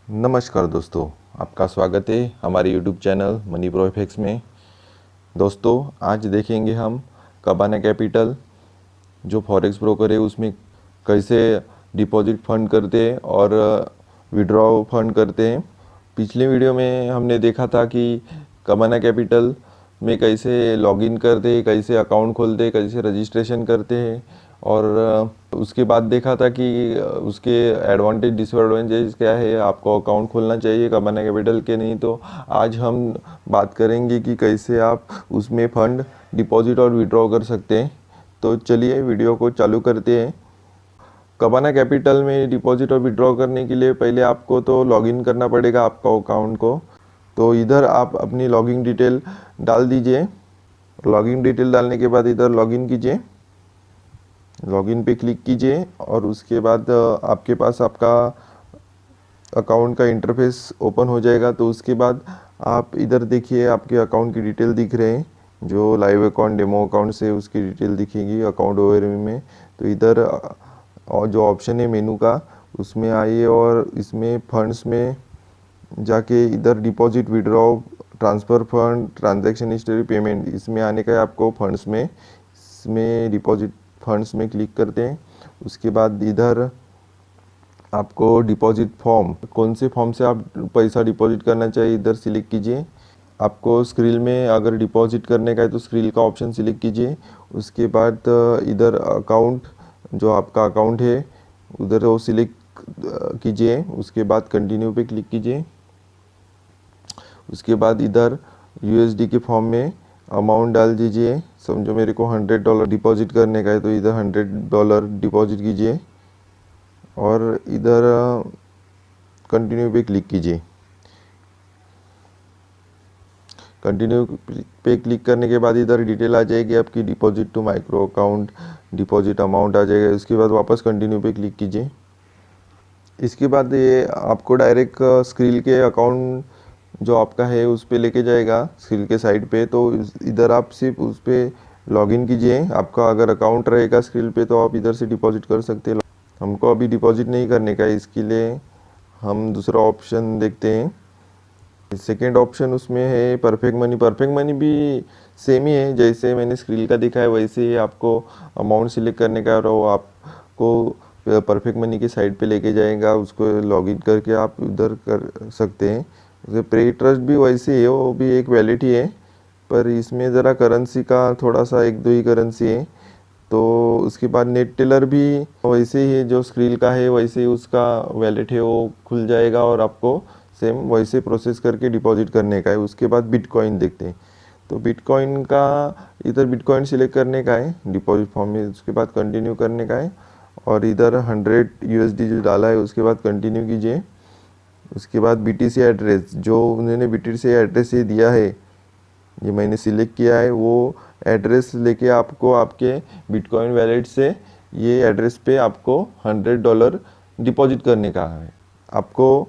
नमस्कार दोस्तों, आपका स्वागत है हमारे YouTube channel money pro FX में। दोस्तों, आज देखेंगे हम कबाना कैपिटल जो फॉरेक्स ब्रोकर है उसमें कैसे डिपॉजिट फंड करते हैं और विड्रॉ फंड करते हैं। पिछले वीडियो में हमने देखा था कि कबाना कैपिटल में कैसे लॉगिन करते हैं, कैसे अकाउंट खोलते हैं, कैसे रजिस्ट्रेशन करते हैं और उसके बाद देखा था कि उसके एडवांटेज डिसएडवांटेज क्या है। आपको अकाउंट खोलना चाहिए कबाना कैपिटल के, नहीं तो आज हम बात करेंगे कि कैसे आप उसमें फ़ंड डिपॉजिट और विड्रॉ कर सकते हैं। तो चलिए वीडियो को चालू करते हैं। कबाना कैपिटल में डिपॉजिट और विड्रॉ करने के लिए पहले आपको तो लॉगिन करना पड़ेगा आपका अकाउंट को। तो इधर आप अपनी लॉगिन डिटेल डाल दीजिए। लॉगिन डिटेल डालने के बाद इधर लॉगिन कीजिए, लॉगिन पे क्लिक कीजिए और उसके बाद आपके पास आपका अकाउंट का इंटरफेस ओपन हो जाएगा। तो उसके बाद आप इधर देखिए, आपके अकाउंट की डिटेल दिख रहे हैं, जो लाइव अकाउंट डेमो अकाउंट से उसकी डिटेल दिखेगी अकाउंट ओवरव्यू में। तो इधर और जो ऑप्शन है मेनू का, उसमें आइए और इसमें फंड्स में जाके इधर deposit withdraw transfer fund transaction history payment, इसमें आने का है आपको। फंड्स में इसमें डिपॉजिट फंड्स में क्लिक करते हैं। उसके बाद इधर आपको डिपॉजिट फॉर्म, कौन से फॉर्म से आप पैसा डिपॉजिट करना चाहिए इधर सिलेक्ट कीजिए। आपको स्क्रील में अगर डिपॉजिट करने का है तो स्क्रील का ऑप्शन सिलेक्ट कीजिए। उसके बाद इधर अकाउंट, जो आपका अकाउंट है उधर वो सिलेक्ट कीजिए। उसके बाद कंटिन्यू पे क्लिक कीजिए। उसके बाद इधर यूएसडी के फॉर्म में अमाउंट डाल दीजिए। समझो मेरे को $100 डिपॉजिट करने का है, तो इधर $100 डिपॉजिट कीजिए और इधर कंटिन्यू पे क्लिक कीजिए। कंटिन्यू पे क्लिक करने के बाद इधर डिटेल आ जाएगी आपकी, deposit to micro account, deposit amount आ जाएगा। उसके बाद वापस कंटिन्यू पे क्लिक कीजिए। इसके बाद ये आपको डायरेक्ट स्क्रील के अकाउंट जो आपका है उस पे लेके जाएगा, स्क्रील के साइड पे। तो इधर आप सिर्फ उस पे लॉगिन कीजिए। आपका अगर अकाउंट रहेगा स्क्रील पे तो आप इधर से डिपॉजिट कर सकते हैं। हमको अभी डिपॉजिट नहीं करने का है, इसके लिए हम दूसरा ऑप्शन देखते हैं। सेकेंड ऑप्शन उसमें है परफेक्ट मनी। परफेक्ट मनी भी सेम ही है, जैसे मैंने स्क्रीन का दिखाया वैसे ही आपको अमाउंट सिलेक्ट करने का और वो आपको परफेक्ट मनी के साइड पे लेके जाएगा। उसको लॉगिन करके आप उधर कर सकते हैं। जैसे प्रे ट्रस्ट भी वैसे ही है, वो भी एक वैलेट ही है, पर इसमें ज़रा करेंसी का थोड़ा सा एक दो ही करेंसी है। तो उसके बाद नेट टेलर भी वैसे ही है, जो स्क्रील का है वैसे ही उसका वैलेट है वो खुल जाएगा और आपको सेम वैसे प्रोसेस करके डिपॉजिट करने का है। उसके बाद बिटकॉइन देखते हैं। तो बिटकॉइन का इधर बिटकॉइन सिलेक्ट करने का है डिपॉजिट फॉर्म में। उसके बाद कंटिन्यू करने का है और इधर 100 यूएसडी जो डाला है उसके बाद कंटिन्यू कीजिए। उसके बाद बीटीसी एड्रेस, जो उन्होंने बीटीसी एड्रेस ये दिया है, ये मैंने सिलेक्ट किया है, वो एड्रेस लेके आपको आपके बिटकॉइन वैलेट से ये एड्रेस पे आपको $100 डिपॉजिट करने का है। आपको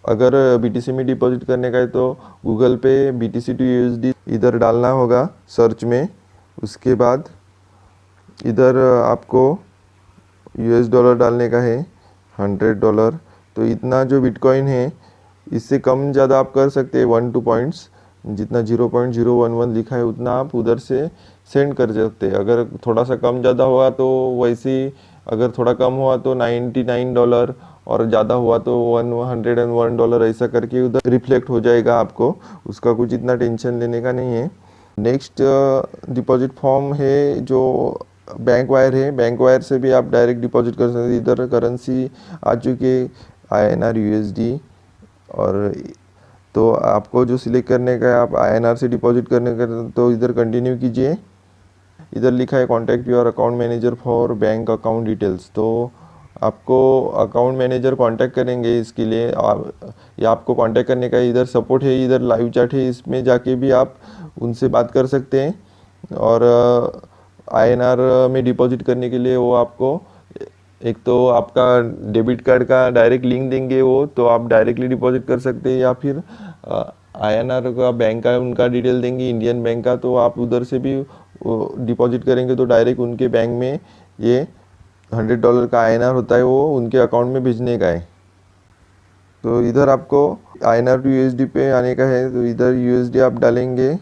अगर बीटीसी में डिपॉजिट करने का है तो गूगल पे बीटीसी टू यूएसडी इधर डालना होगा सर्च में। उसके बाद इधर आपको यूएस डॉलर डालने का है $100। तो इतना जो बिटकॉइन है, इससे कम ज़्यादा आप कर सकते हैं 1-2 पॉइंट्स, जितना 0.011 लिखा है उतना आप उधर से सेंड कर सकते हैं। अगर थोड़ा सा कम ज़्यादा हुआ तो वैसे ही, अगर थोड़ा कम हुआ तो $99 और ज़्यादा हुआ तो $101, ऐसा करके उधर रिफ्लेक्ट हो जाएगा आपको। उसका कुछ इतना टेंशन लेने का नहीं है। नेक्स्ट डिपॉजिट फॉर्म है जो बैंक वायर है। बैंक वायर से भी आप डायरेक्ट डिपॉजिट कर सकते हैं। इधर करेंसी आ चुकी है INR USD, और तो आपको जो सिलेक्ट करने का है, आप INR से डिपॉजिट करने का, तो इधर कंटिन्यू कीजिए। इधर लिखा है contact your account manager for bank account details. तो आपको अकाउंट मैनेजर कांटेक्ट करेंगे इसके लिए, या आपको कांटेक्ट करने का इधर सपोर्ट है, इधर लाइव चैट है, इसमें जाके भी आप उनसे बात कर सकते हैं। और INR में डिपॉजिट करने के लिए वो आपको एक तो आपका डेबिट कार्ड का डायरेक्ट लिंक देंगे, वो तो आप डायरेक्टली डिपॉजिट कर सकते हैं, या फिर INR का बैंक का उनका डिटेल देंगे, इंडियन बैंक का, तो आप उधर से भी डिपॉजिट करेंगे तो डायरेक्ट उनके बैंक में ये $100 का INR होता है वो उनके अकाउंट में भेजने का है। तो इधर आपको INR टू USD पे आने का है, तो इधर USD आप डालेंगे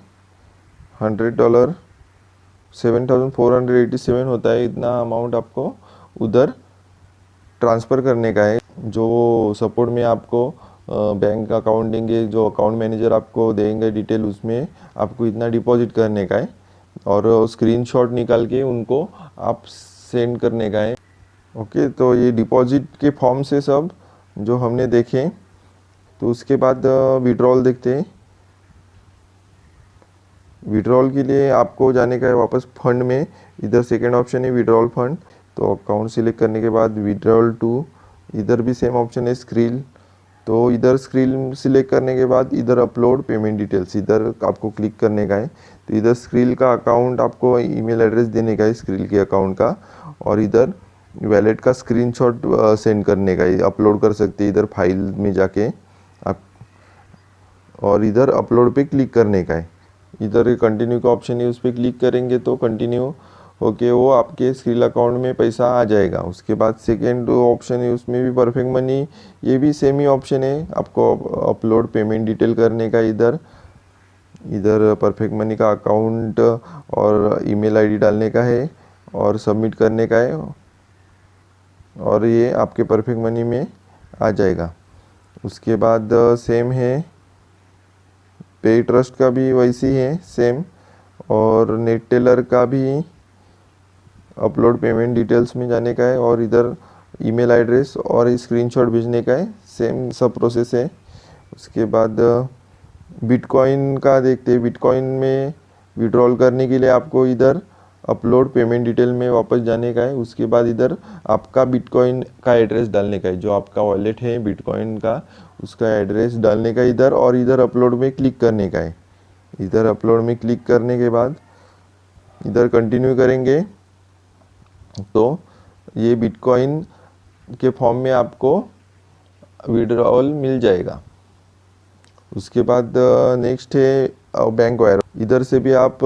$100, 7,487 होता है, इतना अमाउंट आपको उधर ट्रांसफ़र करने का है। जो सपोर्ट में आपको बैंक अकाउंट देंगे, जो अकाउंट मैनेजर आपको देंगे डिटेल, उसमें आपको इतना डिपॉजिट करने का है और स्क्रीनशॉट निकाल के उनको आप सेंड करने का है। ओके, तो ये डिपॉजिट के फॉर्म से सब जो हमने देखे, तो उसके बाद विड्रॉल देखते हैं। विड्रॉल के लिए आपको जाने का है वापस फंड में, इधर सेकेंड ऑप्शन है विड्रॉल फंड, तो अकाउंट सिलेक्ट करने के बाद विड्रॉल टू, इधर भी सेम ऑप्शन है स्क्रील, तो इधर स्क्रील सिलेक्ट करने के बाद इधर अपलोड पेमेंट डिटेल्स, इधर आपको क्लिक करने का है। तो इधर स्क्रील का अकाउंट आपको ईमेल एड्रेस देने का है स्क्रील के अकाउंट का, और इधर वैलेट का स्क्रीनशॉट सेंड करने का है, अपलोड कर सकते हैं इधर फाइल में जाके आप, और इधर अपलोड पे क्लिक करने का है। इधर कंटिन्यू का ऑप्शन है, उस पर क्लिक करेंगे तो कंटिन्यू ओके वो आपके स्क्रील अकाउंट में पैसा आ जाएगा। उसके बाद सेकेंड ऑप्शन है, उसमें भी परफेक्ट मनी, ये भी सेम ही ऑप्शन है, आपको अपलोड पेमेंट डिटेल करने का, इधर इधर परफेक्ट मनी का अकाउंट और ईमेल आईडी डालने का है और सबमिट करने का है, और ये आपके परफेक्ट मनी में आ जाएगा। उसके बाद सेम है पे ट्रस्ट का भी वैसे ही है सेम, और नेट टेलर का भी अपलोड पेमेंट डिटेल्स में जाने का है और इधर ईमेल एड्रेस और स्क्रीनशॉट भेजने का है, सेम सब प्रोसेस है। उसके बाद बिटकॉइन का देखते हैं। बिटकॉइन में विड्रॉल करने के लिए आपको इधर अपलोड पेमेंट डिटेल में वापस जाने का है। उसके बाद इधर आपका बिटकॉइन का एड्रेस डालने का है, जो आपका वॉलेट है बिटकॉइन का, उसका एड्रेस डालने का इधर, और इधर अपलोड में क्लिक करने का है। इधर अपलोड में क्लिक करने के बाद इधर कंटिन्यू करेंगे तो ये बिटकॉइन के फॉर्म में आपको विड्रॉल मिल जाएगा। उसके बाद नेक्स्ट है बैंक वायर, इधर से भी आप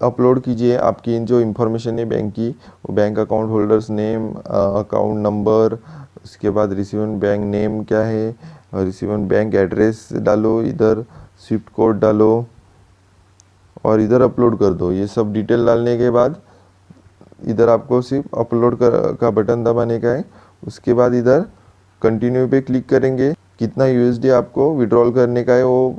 अपलोड कीजिए आपकी जो इन्फॉर्मेशन है बैंक की, वो bank account holders name, account number, उसके बाद रिसीवेंट बैंक नेम क्या है, रिसीवेंट बैंक एड्रेस डालो, इधर स्विफ्ट कोड डालो और इधर अपलोड कर दो। ये सब डिटेल डालने के बाद इधर आपको सिर्फ अपलोड का बटन दबाने का है। उसके बाद इधर कंटिन्यू पे क्लिक करेंगे, कितना USD आपको विड्रॉल करने का है वो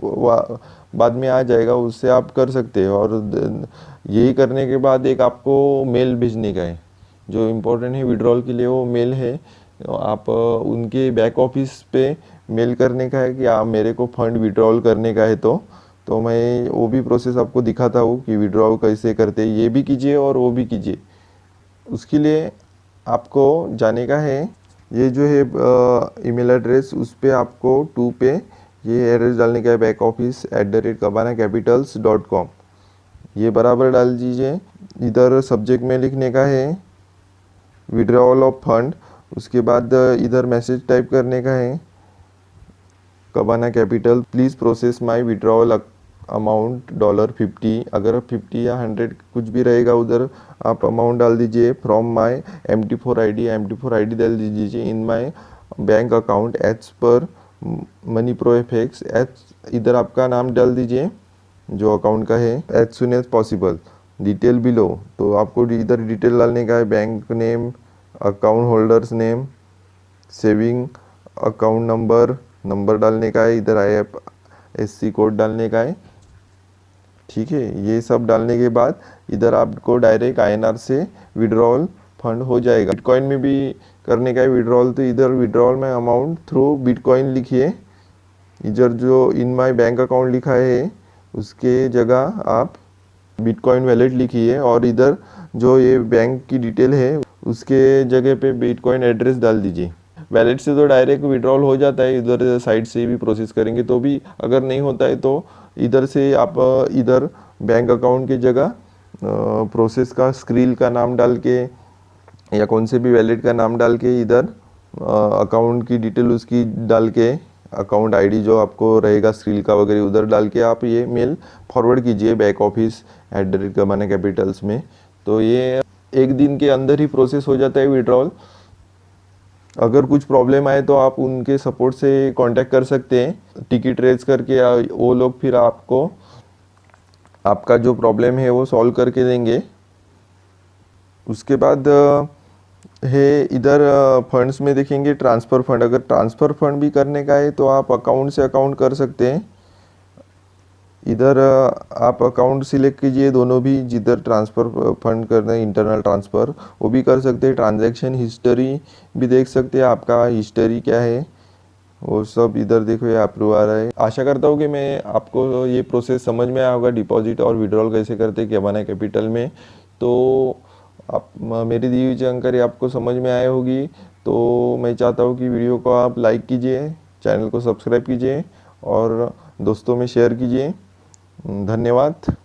बाद में आ जाएगा, उससे आप कर सकते हैं। और यही करने के बाद एक आपको मेल भेजने का है, जो इम्पोर्टेंट है विड्रॉल के लिए, वो मेल है, आप उनके बैक ऑफिस पे मेल करने का है कि आप मेरे को फंड विड्रॉल करने का है। तो मैं वो भी प्रोसेस आपको दिखाता हूँ कि विड्रॉल कैसे करते हैं, ये भी कीजिए और वो भी कीजिए। उसके लिए आपको जाने का है, ये जो है ईमेल एड्रेस, उस पर आपको टू पे ये एड्रेस डालने का है, backoffice@kabanaCapitals.com, ये बराबर डाल दीजिए। इधर सब्जेक्ट में लिखने का है विड्रॉल ऑफ फंड। उसके बाद इधर मैसेज टाइप करने का है, Cabana Capital please process my withdrawal amount $50, अगर 50 या 100 कुछ भी रहेगा उधर आप अमाउंट डाल दीजिए, फ्रॉम माय MT4 ID डाल दीजिए, in my bank account as per money pro FX, इधर आपका नाम डाल दीजिए जो अकाउंट का है, as soon as possible, detail below, तो आपको इधर डिटेल डालने का है, bank name, account holders name, saving account number डालने का है, इधर IFSC कोड डालने का है। ठीक है, ये सब डालने के बाद इधर आपको डायरेक्ट INR से विड्रॉल फंड हो जाएगा। बिटकॉइन में भी करने का है विड्रॉल, तो इधर विड्रॉल में अमाउंट थ्रू बिटकॉइन लिखिए, इधर जो इन माय बैंक अकाउंट लिखा है उसके जगह आप बिटकॉइन वैलेट लिखिए, और इधर जो ये बैंक की डिटेल है उसके जगह पे बिटकॉइन एड्रेस डाल दीजिए। वैलेट से तो डायरेक्ट विड्रॉल हो जाता है, इधर साइड से भी प्रोसेस करेंगे तो भी अगर नहीं होता है तो इधर से आप इधर बैंक अकाउंट की जगह प्रोसेस का स्क्रील का नाम डाल के या कौन से भी वैलेट का नाम डाल के इधर अकाउंट की डिटेल उसकी डाल के, अकाउंट आईडी जो आपको रहेगा स्क्रील का वगैरह उधर डाल के आप ये मेल फॉरवर्ड कीजिए backoffice@kabanaCapitals में। तो ये एक दिन के अंदर ही प्रोसेस हो जाता है विड्रॉल। अगर कुछ प्रॉब्लम आए तो आप उनके सपोर्ट से कांटेक्ट कर सकते हैं, टिकट रेज करके वो लोग फिर आपको आपका जो प्रॉब्लम है वो सॉल्व करके देंगे। उसके बाद है इधर फंड्स में देखेंगे ट्रांसफ़र फंड। अगर ट्रांसफ़र फंड भी करने का है तो आप अकाउंट से अकाउंट कर सकते हैं। इधर आप अकाउंट सिलेक्ट कीजिए, दोनों भी, जिधर ट्रांसफ़र फंड करना है, इंटरनल ट्रांसफ़र, वो भी कर सकते हैं। ट्रांजैक्शन हिस्ट्री भी देख सकते हैं, आपका हिस्ट्री क्या है वो सब इधर देखो, ये अप्रूव आ रहा है। आशा करता हूँ कि मैं आपको ये प्रोसेस समझ में आया होगा, डिपॉजिट और विड्रॉल कैसे करते हैं केबाना कैपिटल में। तो आप मेरी दी हुई जानकारी आपको समझ में आई होगी। तो मैं चाहता हूँ कि वीडियो को आप लाइक कीजिए, चैनल को सब्सक्राइब कीजिए और दोस्तों में शेयर कीजिए। धन्यवाद।